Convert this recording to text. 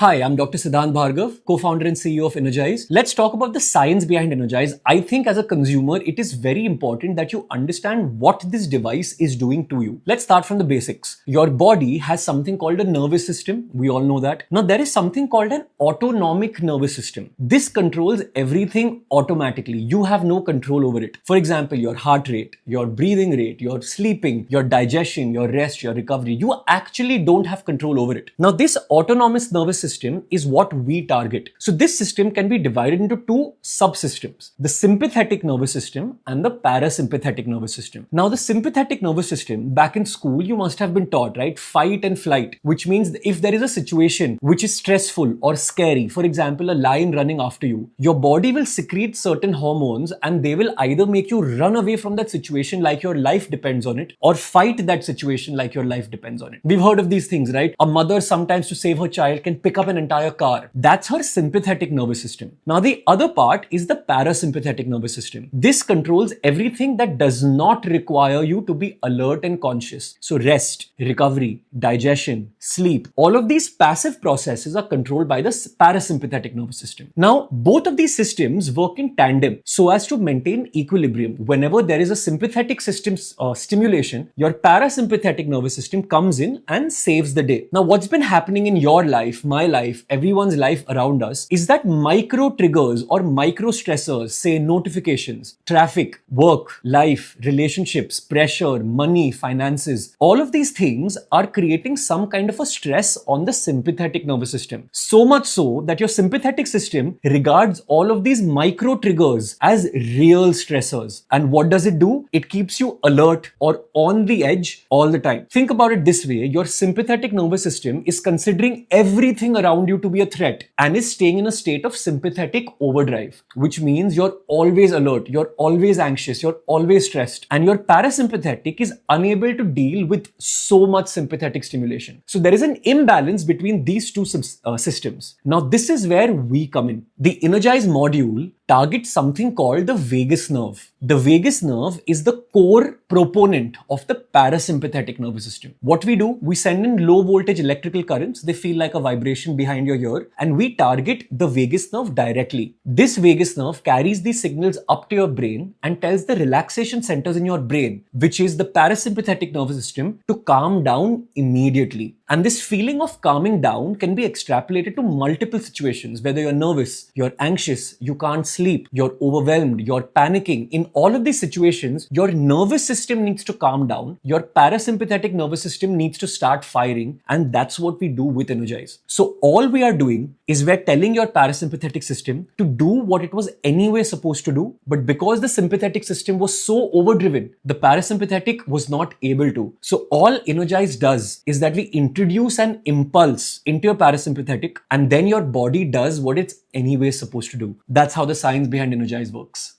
Hi, I'm Dr. Siddhant Bhargav, co-founder and CEO of InnerGize. Let's talk about the science behind InnerGize. I think as a consumer, it is very important that you understand what this device is doing to you. Let's start from the basics. Your body has something called a nervous system. We all know that. Now, there is something called an autonomic nervous system. This controls everything automatically. You have no control over it. For example, your heart rate, your breathing rate, your sleeping, your digestion, your rest, your recovery. You actually don't have control over it. Now, this autonomous nervous system is what we target. So this system can be divided into two subsystems, the sympathetic nervous system and the parasympathetic nervous system. Now the sympathetic nervous system, back in school, you must have been taught, right? Fight and flight, which means if there is a situation which is stressful or scary, for example, a lion running after you, your body will secrete certain hormones and they will either make you run away from that situation like your life depends on it, or fight that situation like your life depends on it. We've heard of these things, right? A mother sometimes to save her child can pick up an entire car. That's her sympathetic nervous system. Now the other part is the parasympathetic nervous system. This controls everything that does not require you to be alert and conscious. So rest, recovery, digestion, sleep, all of these passive processes are controlled by the parasympathetic nervous system. Now both of these systems work in tandem so as to maintain equilibrium. Whenever there is a sympathetic system stimulation, your parasympathetic nervous system comes in and saves the day. Now what's been happening in your life, my life, everyone's life around us is that micro triggers or micro stressors, say notifications, traffic, work, life, relationships, pressure, money, finances, all of these things are creating some kind of a stress on the sympathetic nervous system. So much so that your sympathetic system regards all of these micro triggers as real stressors. And what does it do? It keeps you alert or on the edge all the time. Think about it this way. Your sympathetic nervous system is considering everything around you to be a threat and is staying in a state of sympathetic overdrive, which means you're always alert, you're always anxious, you're always stressed, and your parasympathetic is unable to deal with so much sympathetic stimulation. So there is an imbalance between these two systems. Now this is where we come in. The InnerGize module targets something called the vagus nerve. The vagus nerve is the core proponent of the parasympathetic nervous system. What we do, we send in low voltage electrical currents, they feel like a vibration behind your ear, and we target the vagus nerve directly. This vagus nerve carries these signals up to your brain and tells the relaxation centers in your brain, which is the parasympathetic nervous system, to calm down immediately. And this feeling of calming down can be extrapolated to multiple situations, whether you're nervous, you're anxious, you can't sleep, you're overwhelmed, you're panicking. In all of these situations, your nervous system needs to calm down, your parasympathetic nervous system needs to start firing, and that's what we do with InnerGize. So all we are doing is we're telling your parasympathetic system to do what it was anyway supposed to do, but because the sympathetic system was so overdriven, the parasympathetic was not able to. So all InnerGize does is that we introduce an impulse into your parasympathetic, and then your body does what it's anyway supposed to do. That's how the science behind InnerGize works.